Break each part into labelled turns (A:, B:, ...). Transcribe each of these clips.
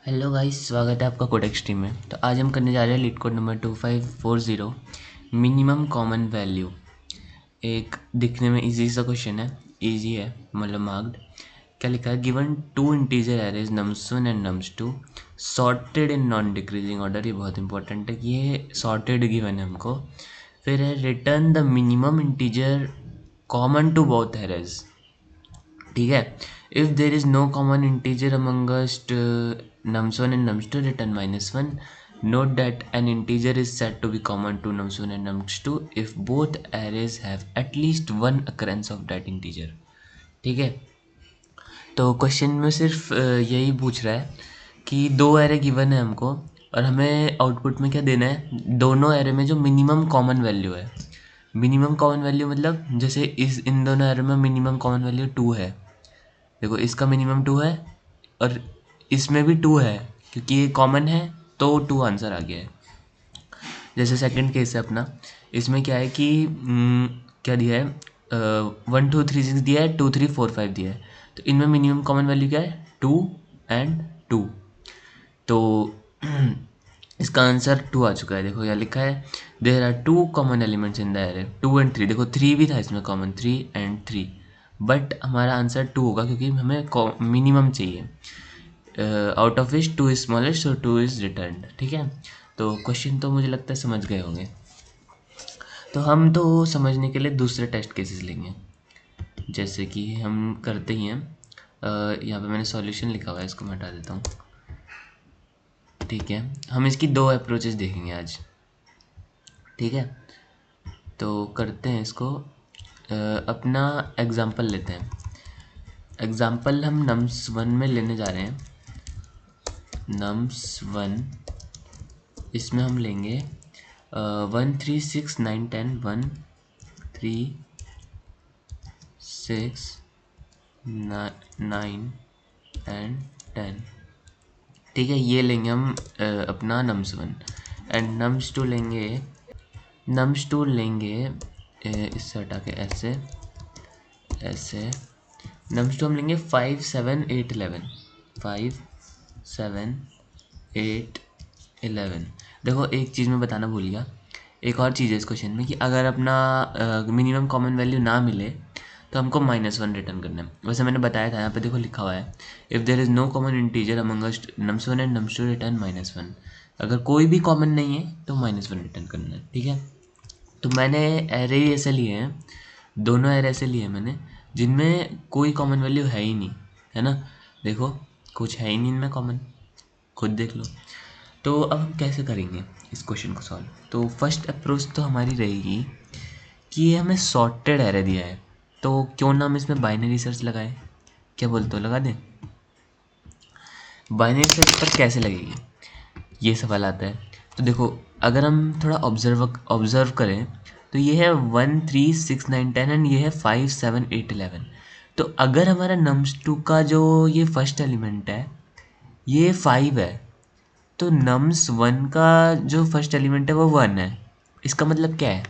A: Hello guys, स्वागत है आपका कोडेक्स स्ट्रीम में। तो आज हम करने जा रहे हैं leet code number 2540 minimum common value. एक दिखने में इजी सा क्वेश्चन है, इजी है मतलब मार्क्ड। क्या लिखा है? Given two integer arrays nums1 and nums2 sorted in non decreasing order. ये बहुत इंपॉर्टेंट है कि ये सॉर्टेड गिवन है हमको। फिर है return the minimum integer common to both arrays. ठीक है। If there is no common integer amongst nums1 and nums2, return -1. Note that an integer is said to be common to nums1 and nums2 if both arrays have at least one occurrence of that integer. ठीक है। तो question में सिर्फ यही पूछ रहा है कि दो एरे गिवन है हमको और हमें आउटपुट में क्या देना है, दोनों एरे में जो मिनिमम कॉमन वैल्यू है। मिनिमम कॉमन वैल्यू मतलब जैसे इन दोनों एरे में मिनिमम कॉमन वैल्यू 2 है। देखो इसका मिनिमम 2 है और इसमें भी 2 है, क्योंकि ये कॉमन है तो 2 आंसर आ गया है। जैसे सेकंड केस है अपना, इसमें क्या है कि क्या दिया है, 1 2 3 6 दिया है, 2 3 4 5 दिया है। तो इनमें मिनिमम कॉमन वैल्यू क्या है? 2 एंड 2। तो इसका आंसर 2 आ चुका है। देखो यहाँ लिखा है there are 2 common elements in the array 2 and 3। देखो 3 भी था इसमें कॉमन, 3 एंड 3, बट हमारा आंसर 2 होगा क्योंकि हमें मिनिमम चाहिए। Out of which 2 is smallest, so 2 is return. ठीक है। तो क्वेश्चन तो मुझे लगता है समझ गए होंगे। तो हम तो समझने के लिए दूसरे टेस्ट केसेस लेंगे, जैसे कि हम करते ही हैं। यहाँ पे मैंने सॉल्यूशन लिखा हुआ है, इसको मैं हटा देता हूँ। ठीक है, हम इसकी दो अप्रोचेस देखेंगे आज। ठीक है, तो करते हैं इसको। अपना एग्जाम्पल लेते हैं। एग्जाम्पल हम nums1 में लेने जा रहे हैं। nums1, इसमें हम लेंगे 1 3 6 9 10 1 3 6 9 एंड 10। ठीक है, ये लेंगे हम अपना nums1 एंड nums2 लेंगे। nums2 लेंगे इससे हटा के ऐसे ऐसे। nums2 हम लेंगे 5 7 8 11 5 7 8 11। देखो एक चीज़ मैं बताना भूल गया, एक और चीज़ है इस क्वेश्चन में कि अगर अपना मिनिमम कॉमन वैल्यू ना मिले तो हमको -1 रिटर्न करना है। वैसे मैंने बताया था, यहाँ पे देखो लिखा हुआ है if there is no common integer amongst nums1 and nums2 return -1। अगर कोई भी कॉमन नहीं है तो -1 रिटर्न करना है। ठीक है, तो मैंने एरे ही ऐसे लिए हैं, दोनों एरे ऐसे लिए हैं मैंने जिनमें कोई कॉमन वैल्यू है ही नहीं, है ना। देखो कुछ है ही नहीं इनमें कॉमन, खुद देख लो। तो अब हम कैसे करेंगे इस क्वेश्चन को सॉल्व? तो फर्स्ट अप्रोच तो हमारी रहेगी कि ये हमें सॉर्टेड एरे दिया है, तो क्यों ना हम इसमें बाइनरी सर्च लगाएं। क्या बोलते हो, लगा दें? बाइनरी सर्च पर कैसे लगेगी ये सवाल आता है। तो देखो अगर हम थोड़ा ऑब्जर्व करें तो ये है 1 3 6 9 10 एंड ये है 5 7 8 11। तो अगर हमारा nums2 का जो ये फर्स्ट एलिमेंट है ये 5 है, तो nums1 का जो फर्स्ट एलिमेंट है वो 1 है। इसका मतलब क्या है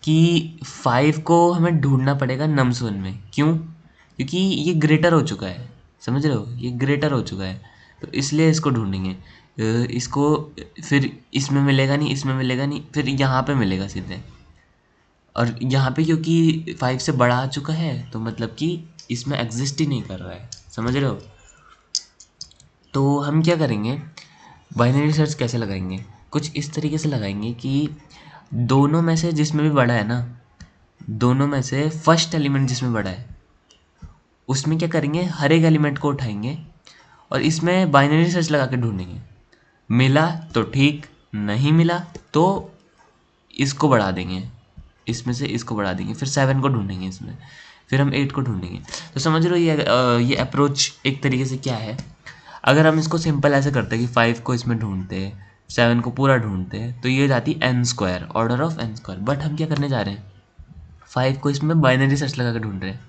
A: कि 5 को हमें ढूंढना पड़ेगा nums1 में। क्यों? क्योंकि ये ग्रेटर हो चुका है, समझ रहे हो, ये ग्रेटर हो चुका है, तो इसलिए इसको ढूंढेंगे। इसको फिर इसमें मिलेगा नहीं, इसमें मिलेगा नहीं, फिर यहाँ पे मिलेगा सीधे। और यहाँ पे क्योंकि 5 से बड़ा आ चुका है तो मतलब कि इसमें एग्जिस्ट ही नहीं कर रहा है, समझ रहे हो। तो हम क्या करेंगे, बाइनरी सर्च कैसे लगाएंगे? कुछ इस तरीके से लगाएंगे कि दोनों में से जिसमें भी बड़ा है ना, दोनों में से फर्स्ट एलिमेंट जिसमें बड़ा है उसमें क्या करेंगे, हर एक एलिमेंट को उठाएंगे और इसमें बाइनरी सर्च लगा के ढूंढेंगे। मिला तो ठीक, नहीं मिला तो इसको बढ़ा देंगे, इसमें से इसको बढ़ा देंगे, फिर 7 को ढूंढेंगे इसमें, फिर हम 8 को ढूंढेंगे। तो समझ लो ये अप्रोच एक तरीके से क्या है। अगर हम इसको सिंपल ऐसे करते कि 5 को इसमें ढूंढते, 7 को पूरा ढूंढते, तो ये जाती n², order of n²। But हम क्या करने जा रहे हैं, 5 को इसमें बाइनरी सर्च लगा के ढूंढ रहे हैं,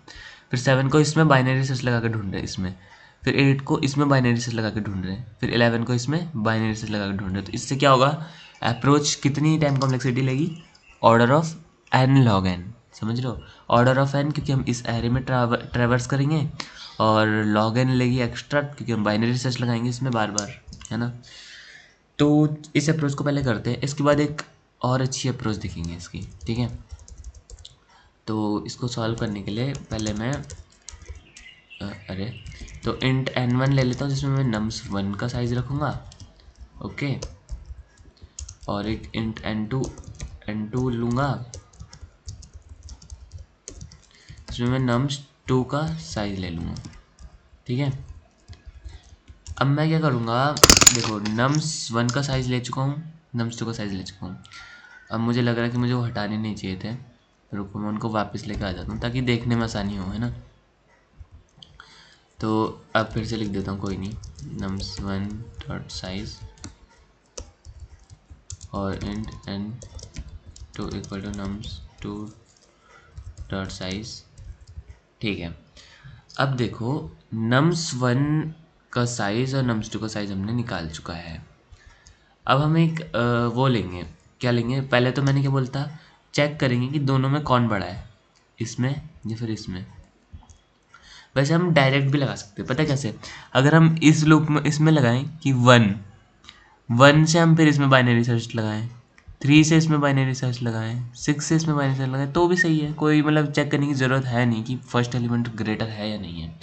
A: फिर 7 को इसमें बाइनरी सर्च लगा के ढूंढ रहे हैं इसमें, फिर 8 को इसमें बाइनरी सर्च लगा के ढूंढ रहे हैं, फिर 11 को इसमें बाइनरी सर्च लगा के ढूंढ रहे हैं। तो इससे क्या होगा, अप्रोच कितनी टाइम कॉम्प्लेक्सिटी लेगी, order of n log n, समझ रहे हो। ऑर्डर ऑफ एन क्योंकि हम इस एरे में ट्रैवर्स करेंगे, और लॉग एन लेगी एक्स्ट्रा क्योंकि हम बाइनरी सर्च लगाएंगे इसमें बार बार, है ना। तो इस अप्रोच को पहले करते हैं, इसके बाद एक और अच्छी अप्रोच देखेंगे इसकी, ठीक है। तो इसको सॉल्व करने के लिए पहले मैं अरे तो इंट n1 ले लेता हूँ जिसमें मैं nums1 का साइज़ रखूँगा, ओके, और एक इंट n2 लूँगा जिसमें मैं nums2 का साइज़ ले लूँगा, ठीक है। अब मैं क्या करूँगा, देखो nums1 का साइज़ ले चुका हूँ, nums2 का साइज़ ले चुका हूँ। अब मुझे लग रहा है कि मुझे वो हटाने नहीं चाहिए थे, रुको मैं उनको वापस लेकर आ जाता हूँ ताकि देखने में आसानी हो, है ना। तो अब फिर से लिख देता हूँ, कोई नहीं, nums1 डॉट साइज और int n2 equal to nums2 dot size, ठीक है। अब देखो nums1 का साइज़ और nums2 का साइज़ हमने निकाल चुका है। अब हम एक वो लेंगे, क्या लेंगे, पहले तो मैंने क्या बोलता, चेक करेंगे कि दोनों में कौन बड़ा है, इसमें या फिर इसमें। वैसे हम डायरेक्ट भी लगा सकते हैं, पता है कैसे, अगर हम इस लूप में इसमें लगाएं कि 1 से हम फिर इसमें बाइनरी सर्च लगाएं, 3 से इसमें बाइनरी सर्च लगाएं, 6 से इसमें बाइनरी सर्च लगाएं, तो भी सही है, कोई मतलब चेक करने की ज़रूरत है नहीं कि फर्स्ट एलिमेंट ग्रेटर है या नहीं है।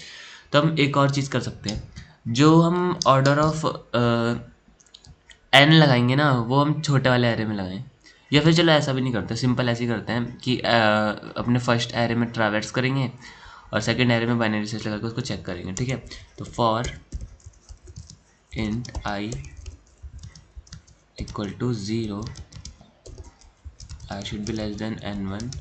A: तो हम एक और चीज़ कर सकते हैं, जो हम ऑर्डर ऑफ एन लगाएंगे ना, वो हम छोटे वाले एरे में लगाएं, या फिर चलो ऐसा भी नहीं करते, सिंपल ऐसे ही करते हैं कि अपने फर्स्ट एरे में ट्रैवर्स करेंगे और सेकंड एरे में बाइनरी सर्च लगा के उसको चेक करेंगे, ठीक है। तो for int i equal to 0 i should be less than n1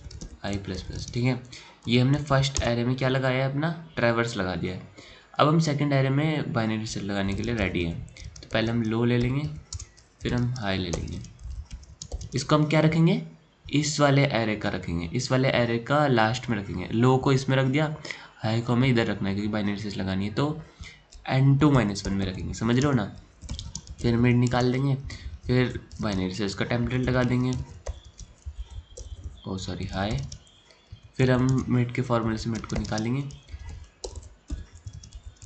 A: i plus plus, ठीक है। ये हमने फर्स्ट एरे में क्या लगाया है, अपना ट्रैवर्स लगा दिया है। अब हम सेकंड एरे में बाइनरी सर्च लगाने के लिए रेडी हैं। तो पहले हम लो ले लेंगे, फिर हम हाई ले लेंगे। इसको हम क्या रखेंगे, इस वाले एरे का रखेंगे, इस वाले एरे का लास्ट में रखेंगे, लो को इसमें रख दिया, हाई को हमें इधर रखना है क्योंकि बाइनरी सर्च लगानी है, तो n2-1 में रखेंगे, समझ रहे हो ना। फिर मिड निकाल देंगे, फिर बाइनरी सर्च का टेम्पलेट लगा देंगे, ओ सॉरी हाई, फिर हम मिड के फॉर्मूले से मिड को निकालेंगे,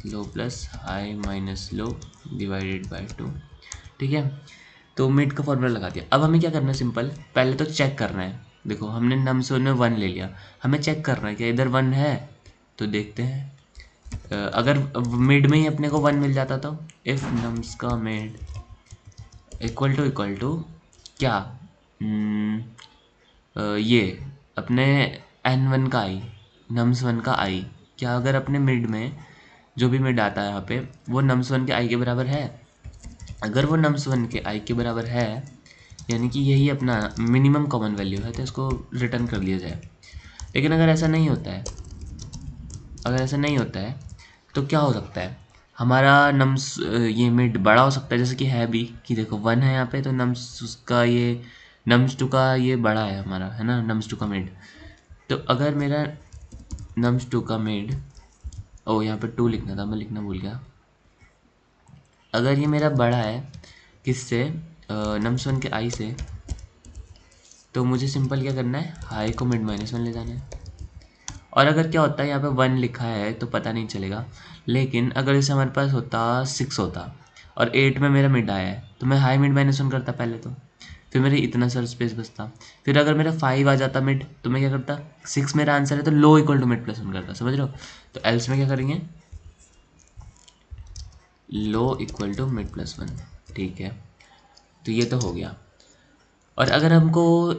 A: low plus high minus low divided by 2, ठीक है। तो मिड का फॉर्मूला लगा दिया। अब हमें क्या करना है, सिंपल, पहले तो चेक करना है, देखो हमने nums1 में 1 ले लिया, हमें चेक करना है कि इधर 1 है, तो देखते हैं। अगर मिड में ही अपने को 1 मिल जाता तो इफ़ nums का मिड इक्वल टू क्या, ये अपने n1 का आई, nums1 का आई, क्या अगर अपने मिड में जो भी मिड आता है यहाँ पे वो nums1 के आई के बराबर है, अगर वो nums1 के आई के बराबर है यानी कि यही अपना मिनिमम कॉमन वैल्यू है, तो इसको रिटर्न कर लिया जाए। लेकिन अगर ऐसा नहीं होता है, अगर ऐसा नहीं होता है तो क्या हो सकता है, हमारा नम्स ये मिड बड़ा हो सकता है, जैसे कि है भी कि देखो 1 है यहाँ पे, तो नम्स उसका ये nums2 का ये बड़ा है हमारा, है ना, nums2 का मिड। तो अगर मेरा nums2 का मिड, ओ यहाँ पे 2 लिखना था, मैं लिखना भूल गया, अगर ये मेरा बड़ा है किससे, nums1 के आई से, तो मुझे सिंपल क्या करना है, हाई को मिड -1 ले जाना है। और अगर क्या होता है यहाँ पे 1 लिखा है तो पता नहीं चलेगा, लेकिन अगर इसे हमारे पास होता 6 होता और 8 में मेरा मिड आया है, तो मैं हाई मिड -1 करता पहले, तो फिर मेरे इतना सर स्पेस बचता। फिर अगर मेरा 5 आ जाता मिड, तो मैं क्या करता, 6 मेरा आंसर है तो लो इक्वल टू मिड +1 करता, समझ रहे हो। तो एल्स में क्या करेंगे, लो इक्वल टू मिड +1, ठीक है। तो ये तो हो गया। और अगर हमको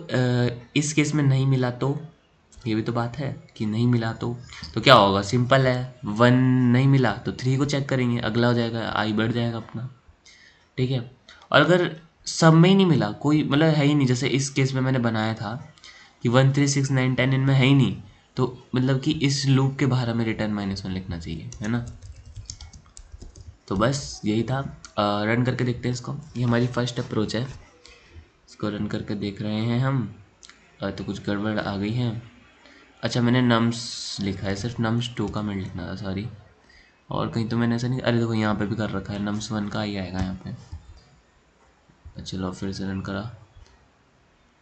A: इस केस में नहीं मिला तो, ये भी तो बात है कि नहीं मिला तो क्या होगा, सिंपल है, 1 नहीं मिला तो 3 को चेक करेंगे, अगला हो जाएगा, आई बढ़ जाएगा अपना, ठीक है। और अगर सब में ही नहीं मिला, कोई मतलब है ही नहीं, जैसे इस केस में मैंने बनाया था कि 1 3 6 9 10 इनमें है ही नहीं, तो मतलब कि इस लूप के बाहर हमें रिटर्न -1 लिखना चाहिए, है ना। तो बस यही था। रन करके देखते हैं इसको, ये हमारी फर्स्ट अप्रोच है, इसको रन करके देख रहे हैं हम। तो कुछ गड़बड़ आ गई है, अच्छा मैंने नम्स लिखा है, सिर्फ nums2 का मिड लिखना था, सॉरी, और कहीं तो मैंने ऐसा नहीं, अरे देखो यहाँ पे भी कर रखा है, nums1 का ही आएगा यहाँ पे। चलो फिर से रन करा,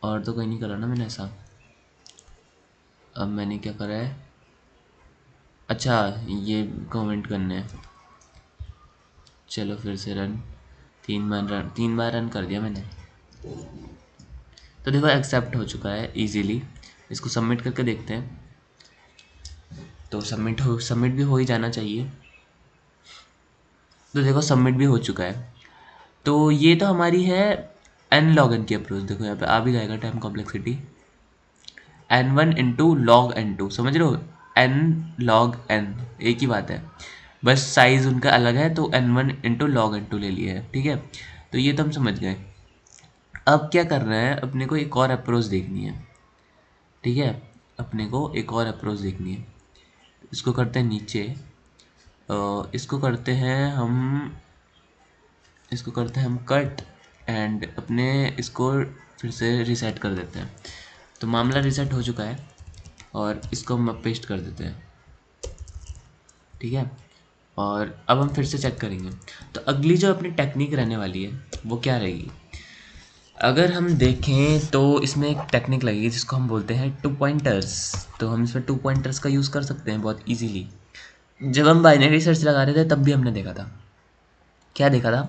A: और तो कहीं नहीं करा ना मैंने ऐसा, अब मैंने क्या करा है, अच्छा ये कमेंट करने हैं, चलो फिर से रन, 3 बार रन कर दिया मैंने। तो देखो एक्सेप्ट हो चुका है इजीली। इसको सबमिट करके देखते हैं। तो सबमिट भी हो ही जाना चाहिए। तो देखो सबमिट भी हो चुका है। तो ये तो हमारी है एन लॉग एन की अप्रोच। देखो यहाँ पे आ भी जाएगा time complexity n1 × log n2, समझ रहे हो, n log n एक ही बात है, बस साइज उनका अलग है। तो n1 × log n2 ले लिया है, ठीक है। तो ये तो हम समझ गए। अब क्या करना है, अपने को एक और अप्रोच देखनी है, ठीक है। अपने को एक और अप्रोच देखनी है। इसको करते हैं नीचे, इसको करते हैं हम कट, एंड अपने इसको फिर से रीसेट कर देते हैं। तो मामला रीसेट हो चुका है और इसको हम पेस्ट कर देते हैं, ठीक है। और अब हम फिर से चेक करेंगे। तो अगली जो अपनी टेक्निक रहने वाली है वो क्या रहेगी, अगर हम देखें तो इसमें एक टेक्निक लगेगी जिसको हम बोलते हैं 2 पॉइंटर्स। तो हम इसमें 2 पॉइंटर्स का यूज़ कर सकते हैं बहुत इजीली। जब हम बाइनरी सर्च लगा रहे थे तब भी हमने देखा था, क्या देखा था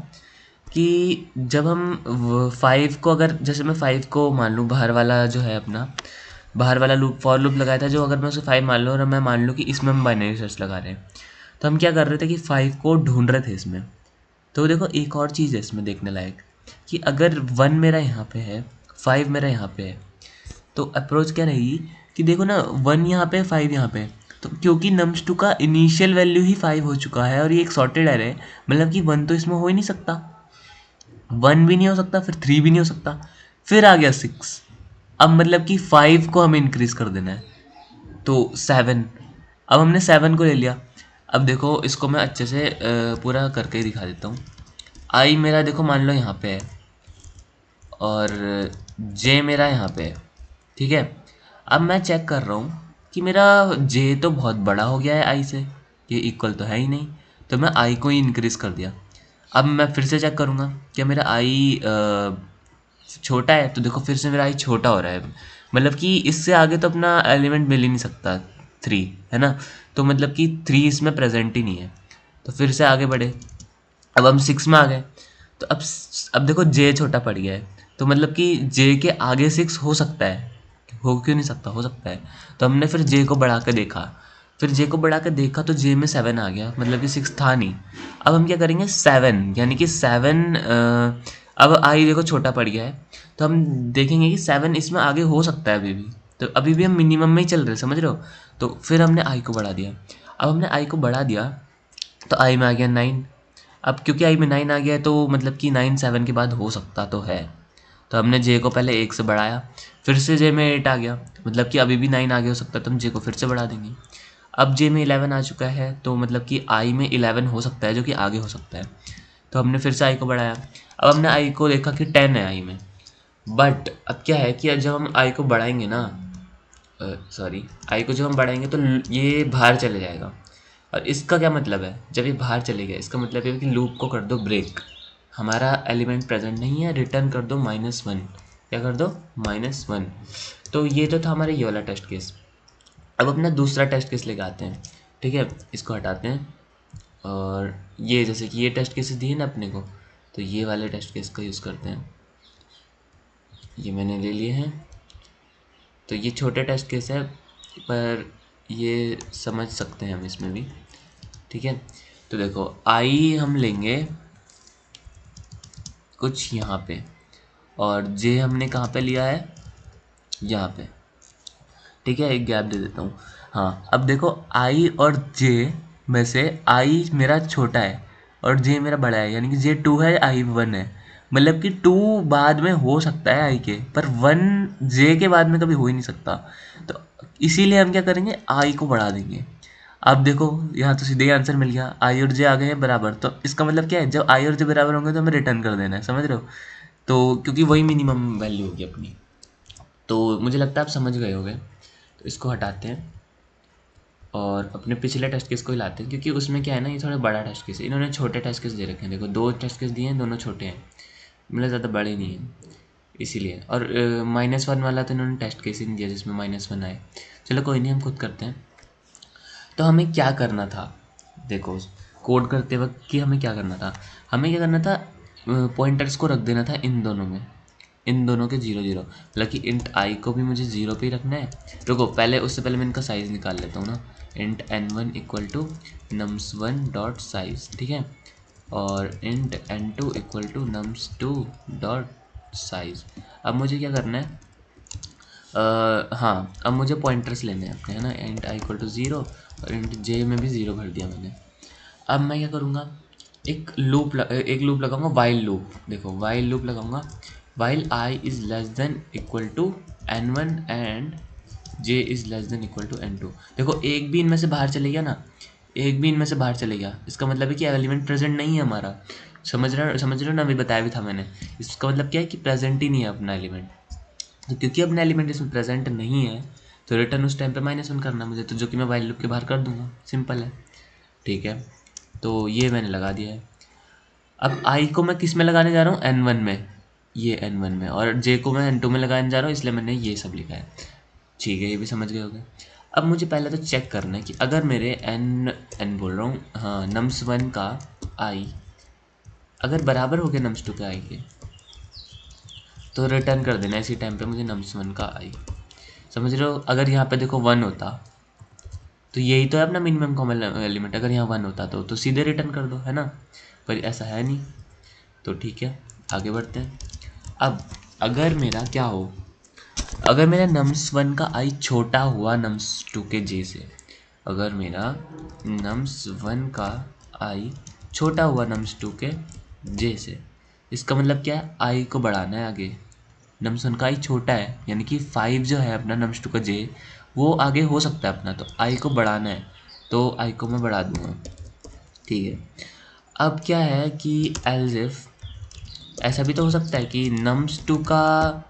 A: कि जब हम 5 को, अगर जैसे मैं 5 को मान लूँ, बाहर वाला जो है अपना बाहर वाला लूप फॉर लूप लगाया था, जो अगर मैं उसे 5 मान लूँ और मैं मान लूँ कि इसमें हम बाइनरी सर्च लगा रहे हैं, तो हम क्या कर रहे थे कि 5 को ढूंढ रहे थे इसमें। तो देखो एक और चीज़ है इसमें देखने लायक, कि अगर 1 मेरा यहाँ पे है, 5 मेरा यहाँ पे है, तो अप्रोच क्या रहेगी कि देखो ना 1 यहाँ पे 5 यहाँ पे, तो क्योंकि nums2 का इनिशियल वैल्यू ही 5 हो चुका है और ये एक सॉर्टेड एरे है, मतलब कि 1 तो इसमें हो ही नहीं सकता, 1 भी नहीं हो सकता, फिर 3 भी नहीं हो सकता, फिर आ गया 6। अब मतलब कि 5 को हमें इंक्रीज कर देना है, तो 7। अब हमने 7 को ले लिया। अब देखो इसको मैं अच्छे से पूरा करके ही दिखा देता हूँ। आई मेरा देखो मान लो यहाँ पे है और जे मेरा यहाँ पे है, ठीक है। अब मैं चेक कर रहा हूँ कि मेरा जे तो बहुत बड़ा हो गया है आई से, ये इक्वल तो है ही नहीं, तो मैं आई को ही इंक्रीज़ कर दिया। अब मैं फिर से चेक करूँगा क्या मेरा आई छोटा है, तो देखो फिर से मेरा आई छोटा हो रहा है, मतलब कि इससे आगे तो अपना एलिमेंट मिल ही नहीं सकता 3, है ना। तो मतलब कि 3 इसमें प्रेजेंट ही नहीं है। तो फिर से आगे बढ़े, अब हम 6 में आ गए। तो अब देखो जे छोटा पड़ गया है, तो मतलब कि जे के आगे 6 हो सकता है, हो क्यों नहीं सकता, हो सकता है। तो हमने फिर जे को बढ़ा के देखा, फिर जे को बढ़ा के देखा तो जे में 7 आ गया, मतलब कि 6 था नहीं। अब हम क्या करेंगे 7, यानी कि 7, अब आई देखो छोटा पड़ गया है, तो हम देखेंगे कि 7 इसमें आगे हो सकता है अभी भी। तो अभी भी हम मिनिमम में ही चल रहे हैं, समझ रहे हो। तो फिर हमने आई को बढ़ा दिया। अब हमने आई को बढ़ा दिया तो आई में आ गया 9। अब क्योंकि आई में 9 आ गया है तो मतलब कि 9 7 के बाद हो सकता तो है। तो हमने जे को पहले 1 से बढ़ाया, फिर से जे में 8 आ गया, मतलब कि अभी भी 9 आगे हो सकता है, तो हम जे को फिर से बढ़ा देंगे। अब जे में 11 आ चुका है, तो मतलब कि आई में 11 हो सकता है जो कि आगे हो सकता है। तो हमने फिर से आई को बढ़ाया। अब हमने आई को देखा कि 10 है आई में, बट अब क्या है कि जब हम आई को बढ़ाएंगे ना, सॉरी, आई को जब हम बढ़ाएंगे तो ये बाहर चले जाएगा। और इसका क्या मतलब है, जब ये बाहर चले गया इसका मतलब ये है कि लूप को कर दो ब्रेक, हमारा एलिमेंट प्रेजेंट नहीं है, रिटर्न कर दो -1। क्या कर दो, -1। तो ये तो था हमारा ये वाला टेस्ट केस। अब अपना दूसरा टेस्ट केस लेके आते हैं, ठीक है। इसको हटाते हैं और ये जैसे कि ये टेस्ट केसेस दिए ना अपने को, तो ये वाले टेस्ट केस का यूज़ करते हैं। ये मैंने ले लिए हैं। तो ये छोटे टेस्ट केस है पर ये समझ सकते हैं हम इसमें भी, ठीक है। तो देखो आई हम लेंगे कुछ यहाँ पे, और जे हमने कहाँ पे लिया है, यहाँ पे, ठीक है। एक गैप दे देता हूँ। हाँ अब देखो आई और जे में से आई मेरा छोटा है और जे मेरा बड़ा है, यानी कि जे 2 है, आई 1 है। मतलब कि 2 बाद में हो सकता है आई के, पर 1 जे के बाद में कभी हो ही नहीं सकता। तो इसीलिए हम क्या करेंगे, आई को बढ़ा देंगे। अब देखो यहाँ तो सीधे ही आंसर मिल गया, आई और जे आ गए हैं बराबर। तो इसका मतलब क्या है, जब आई और जे बराबर होंगे तो हमें रिटर्न कर देना है, समझ रहे हो। तो क्योंकि वही मिनिमम वैल्यू होगी अपनी। तो मुझे लगता है आप समझ गए होंगे। तो इसको हटाते हैं और अपने पिछले टेस्ट केस को ही लाते हैं, क्योंकि उसमें क्या है ना, ये थोड़ा बड़ा टेस्ट केस है, इन्होंने छोटे टेस्ट केस दे रखे हैं। देखो 2 टेस्ट केस दिए हैं, दोनों छोटे हैं, मतलब ज़्यादा बड़े नहीं हैं इसीलिए। और -1 वाला तो इन्होंने टेस्ट केस ही नहीं दिया जिसमें -1 आए। चलो कोई नहीं, हम खुद करते हैं। तो हमें क्या करना था, देखो कोड करते वक्त कि हमें क्या करना था, हमें क्या करना था, पॉइंटर्स को रख देना था इन दोनों में, इन दोनों के 0 0, मतलब कि इंट आई को भी मुझे 0 पे ही रखना है। रुको, पहले उससे पहले मैं इनका साइज़ निकाल लेता हूँ ना। Int n1 equal to nums1 dot size, ठीक है, और int n2 equal to nums2 dot size. अब मुझे क्या करना है, हाँ अब मुझे पॉइंटर्स लेने हैं अपने, है ना। इंट आई इक्वल टू 0 और इंट जे में भी 0 भर दिया मैंने। अब मैं क्या करूँगा, एक लूप लगाऊंगा, वाइल लूप। देखो वाइल लूप लगाऊंगा, while i is less than equal to n1 and j is less than equal to n2। देखो एक भी इनमें से बाहर चले गया ना, एक भी इनमें से बाहर चले गया, इसका मतलब है कि एलिमेंट प्रेजेंट नहीं है हमारा। समझ रहे हो ना, अभी बताया भी था मैंने। इसका मतलब क्या है कि प्रेजेंट ही नहीं है अपना एलिमेंट। तो क्योंकि अपना एलिमेंट इसमें प्रेजेंट नहीं है, तो रिटर्न उस टाइम पे -1 करना मुझे, तो जो कि मैं वाइल लूप के बाहर कर दूंगा, सिंपल है, ठीक है। तो ये मैंने लगा दिया है। अब आई को मैं किस में लगाने जा रहा हूँ, n1 में, ये n1 में, और जे को मैं n2 में लगाने जा रहा हूँ, इसलिए मैंने ये सब लिखा है, ठीक है, ये भी समझ गए होगे। अब मुझे पहले तो चेक करना है कि अगर मेरे n बोल रहा हूँ, हाँ, nums1 का i अगर बराबर हो गया nums2 के i के, तो रिटर्न कर देना इसी टाइम पे मुझे nums1 का i। समझ रहे हो, अगर यहाँ पे देखो 1 होता तो यही तो है अपना मिनिमम कॉमन एलिमेंट, अगर यहाँ 1 होता तो सीधे रिटर्न कर दो, है ना, पर ऐसा है नहीं। तो ठीक है, आगे बढ़ते हैं। अब अगर मेरा क्या हो, अगर मेरा nums1 का i छोटा हुआ nums2 के j से, अगर मेरा nums1 का i छोटा हुआ nums2 के j से, इसका मतलब क्या है, i को बढ़ाना है आगे। nums1 का i छोटा है, यानी कि 5 जो है अपना nums2 का j, वो आगे हो सकता है अपना, तो i को बढ़ाना है, तो i को मैं बढ़ा दूंगा, ठीक है। अब क्या है कि एल्स इफ, ऐसा भी तो हो सकता है कि nums2 का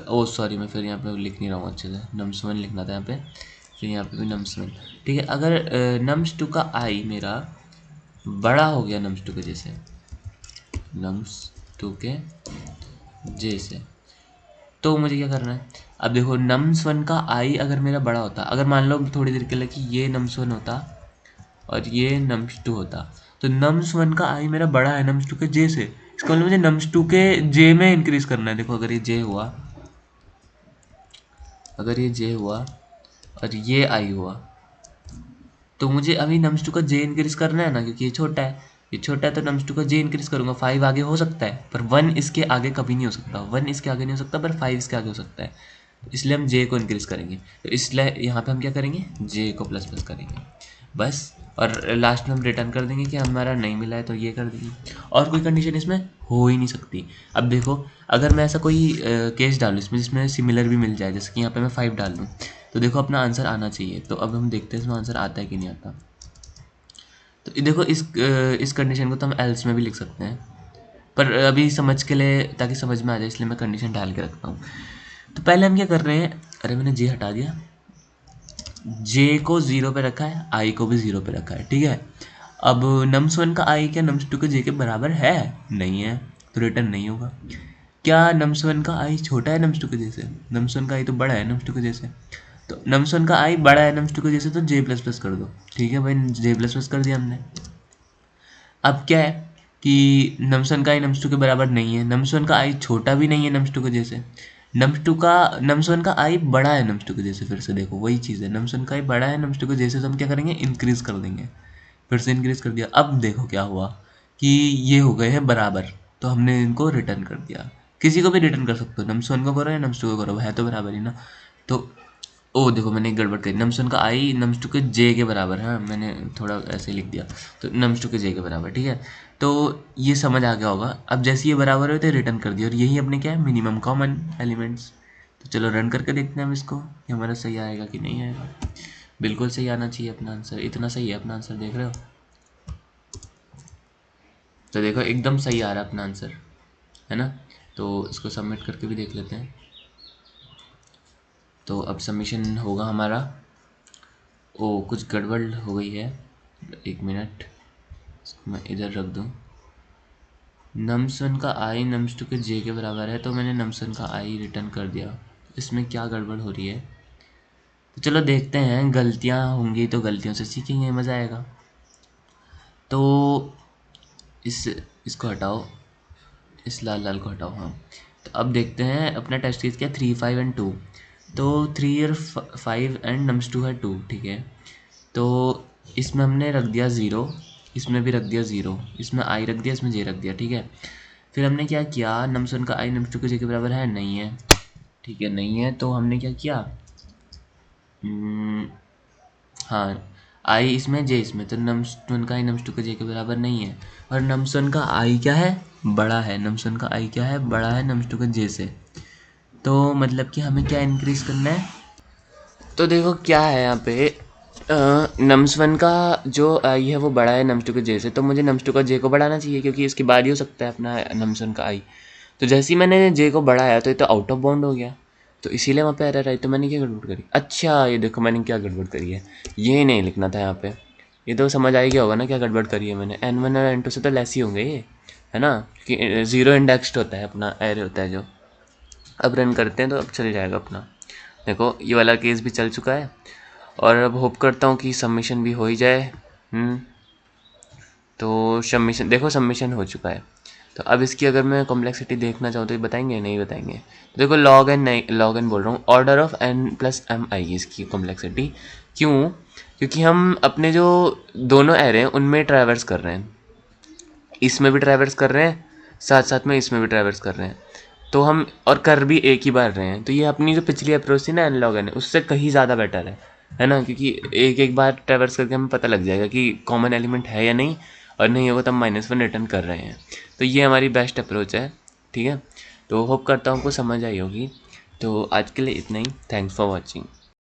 A: ओ सॉरी, मैं फिर यहाँ पे लिख नहीं रहा हूँ अच्छे से, nums1 लिखना था यहाँ पे, फिर यहाँ पे भी nums1, ठीक है। अगर nums2 का i मेरा बड़ा हो गया nums2 के जैसे, nums2 के जैसे, तो मुझे क्या करना है। अब देखो nums1 का i अगर मेरा बड़ा होता, अगर मान लो थोड़ी देर के लिए कि ये nums1 होता और ये nums2 होता, तो nums1 का i मेरा बड़ा है nums2 के j से, इसका मतलब मुझे nums2 के j में इंक्रीज करना है। देखो अगर ये j हुआ, अगर ये j हुआ और ये i हुआ, तो मुझे अभी nums2 का j इंक्रीज करना है ना, क्योंकि ये छोटा है, ये छोटा है, तो nums2 का j इंक्रीज करूंगा। 5 आगे हो सकता है पर 1 इसके आगे कभी नहीं हो सकता, 1 इसके आगे नहीं हो सकता, पर 5 इसके आगे हो सकता है, तो इसलिए हम j को इंक्रीज करेंगे। तो इसलिए यहाँ पे हम क्या करेंगे, j को प्लस प्लस करेंगे बस, और लास्ट में हम रिटर्न कर देंगे कि हमारा नहीं मिला है, तो ये कर देंगे, और कोई कंडीशन इसमें हो ही नहीं सकती। अब देखो अगर मैं ऐसा कोई केस डालूँ इसमें जिसमें सिमिलर भी मिल जाए, जैसे कि यहाँ पे मैं 5 डाल दूँ, तो देखो अपना आंसर आना चाहिए। तो अब हम देखते हैं इसमें आंसर आता है कि नहीं आता। तो देखो इस कंडीशन को तो हम एल्स में भी लिख सकते हैं, पर अभी समझ के लिए, ताकि समझ में आ जाए, इसलिए मैं कंडीशन डाल के रखता हूँ। तो पहले हम क्या कर रहे हैं, अरे मैंने जे हटा दिया, जे को 0 पे रखा है, आई को भी 0 पे रखा है, ठीक है। अब nums1 का आई क्या nums2 के जे के बराबर है, नहीं है, तो रिटर्न नहीं होगा। क्या nums1 का आई छोटा है nums2 के जे से, nums1 का आई तो बड़ा है nums2 के जे से, तो nums1 का आई बड़ा है nums2 के जे से, तो जे प्लस प्लस कर दो, ठीक है भाई, जे प्लस प्लस कर दिया हमने। अब क्या है कि nums1 का आई nums2 के बराबर नहीं है, nums1 का आई छोटा भी नहीं है nums2 के जैसे, nums1 का आई बड़ा है nums2 के जैसे, फिर से देखो वही चीज़ है, nums1 का आई बड़ा है nums2 के जैसे, तो हम क्या करेंगे, इंक्रीज कर देंगे, फिर से इंक्रीज कर दिया। अब देखो क्या हुआ कि ये हो गए हैं बराबर, तो हमने इनको रिटर्न कर दिया। किसी को भी रिटर्न कर सकते हो, nums1 को करो या nums2 को करो, है तो बराबर ही ना। तो ओ देखो मैंने एक गड़बड़ करी, nums1 का आई nums2 के जे के बराबर है, मैंने थोड़ा ऐसे लिख दिया, तो nums2 के जे के बराबर, ठीक है। तो ये समझ आ गया होगा। अब जैसे ये बराबर हुए तो रिटर्न कर दिया, और यही अपने क्या है, मिनिमम कॉमन एलिमेंट्स। तो चलो रन करके देखते हैं हम इसको कि हमारा सही आएगा कि नहीं आएगा। बिल्कुल सही आना चाहिए अपना आंसर, इतना सही है अपना आंसर, देख रहे हो। तो देखो एकदम सही आ रहा है अपना आंसर, है ना। तो इसको सबमिट करके भी देख लेते हैं। तो अब सबमिशन होगा हमारा। ओ कुछ गड़बड़ हो गई है, एक मिनट, इसको मैं इधर रख दूँ। nums1 का आई nums2 के जे के बराबर है, तो मैंने nums1 का आई रिटर्न कर दिया, इसमें क्या गड़बड़ हो रही है। तो चलो देखते हैं, गलतियाँ होंगी तो गलतियों से सीखेंगे, मज़ा आएगा। तो इसको हटाओ, इस लाल लाल को हटाओ। हाँ, तो अब देखते हैं अपना टेस्ट केस क्या, 3, 5 एंड 2। तो 3 और 5 एंड नम्स 2 है 2, ठीक है। तो इसमें हमने रख दिया 0, इसमें भी रख दिया 0, इसमें आई रख दिया, इसमें जे रख दिया, ठीक है। फिर हमने क्या किया, नम्स 1 का आई नम्स 2 के जे के बराबर है, नहीं है, ठीक है, नहीं है। तो हमने क्या किया, हाँ, आई इसमें जे इसमें, तो नम्स 1 का आई नम्स 2 के जे के बराबर नहीं है। और नम्स 1 का आई क्या है, बड़ा है, नम्स 1 का आई क्या है, बड़ा है नम्स 2 के जे से। तो मतलब कि हमें क्या इंक्रीज करना है, तो देखो क्या है यहाँ पे, नम्स 1 का जो आई है वो बड़ा है नम्स 2 के जे से, तो मुझे नम्स 2 का जे को बढ़ाना चाहिए, क्योंकि इसके बाद ही हो सकता है अपना नम्स 1 का आई। तो जैसे ही मैंने जे को बढ़ाया तो ये तो आउट ऑफ बाउंड हो गया, तो इसीलिए वहाँ पे एरर आई। तो मैंने क्या गड़बड़ करी, अच्छा ये देखो मैंने क्या गड़बड़ करी है, ये नहीं लिखना था यहाँ पे। ये तो समझ आ ही गया होगा ना क्या गड़बड़ करी है मैंने। N1 और N2 से तो लेस ही होंगे ये, है ना, कि 0 इंडेक्स्ड होता है अपना एरे होता है जो। अब रन करते हैं तो अब चल जाएगा अपना। देखो ये वाला केस भी चल चुका है, और अब होप करता हूँ कि सबमिशन भी हो ही जाए। तो सबमिशन, देखो सबमिशन हो चुका है। तो अब इसकी अगर मैं कॉम्प्लेक्सिटी देखना चाहूँ तो ये बताएंगे, नहीं बताएंगे। तो देखो लॉग एन, नहीं लॉग एन बोल रहा हूँ, order of n plus m आएगी इसकी कॉम्प्लेक्सिटी। क्यों, क्योंकि हम अपने जो दोनों एरे हैं उनमें ट्रैवर्स कर रहे हैं, इसमें भी ट्रैवर्स कर रहे हैं, साथ साथ में इसमें भी ट्रैवर्स कर रहे हैं। तो हम और कर भी एक ही बार रहे हैं, तो ये अपनी जो पिछली अप्रोच थी ना एन लॉग एन, उससे कहीं ज़्यादा बेटर है ना, क्योंकि एक एक बार ट्रैवर्स करके हमें पता लग जाएगा कि कॉमन एलिमेंट है या नहीं, और नहीं होगा तो हम -1 रिटर्न कर रहे हैं। तो ये हमारी बेस्ट अप्रोच है, ठीक है। तो होप करता हूँ आपको समझ आई होगी। तो आज के लिए इतना ही, थैंक्स फॉर वॉचिंग।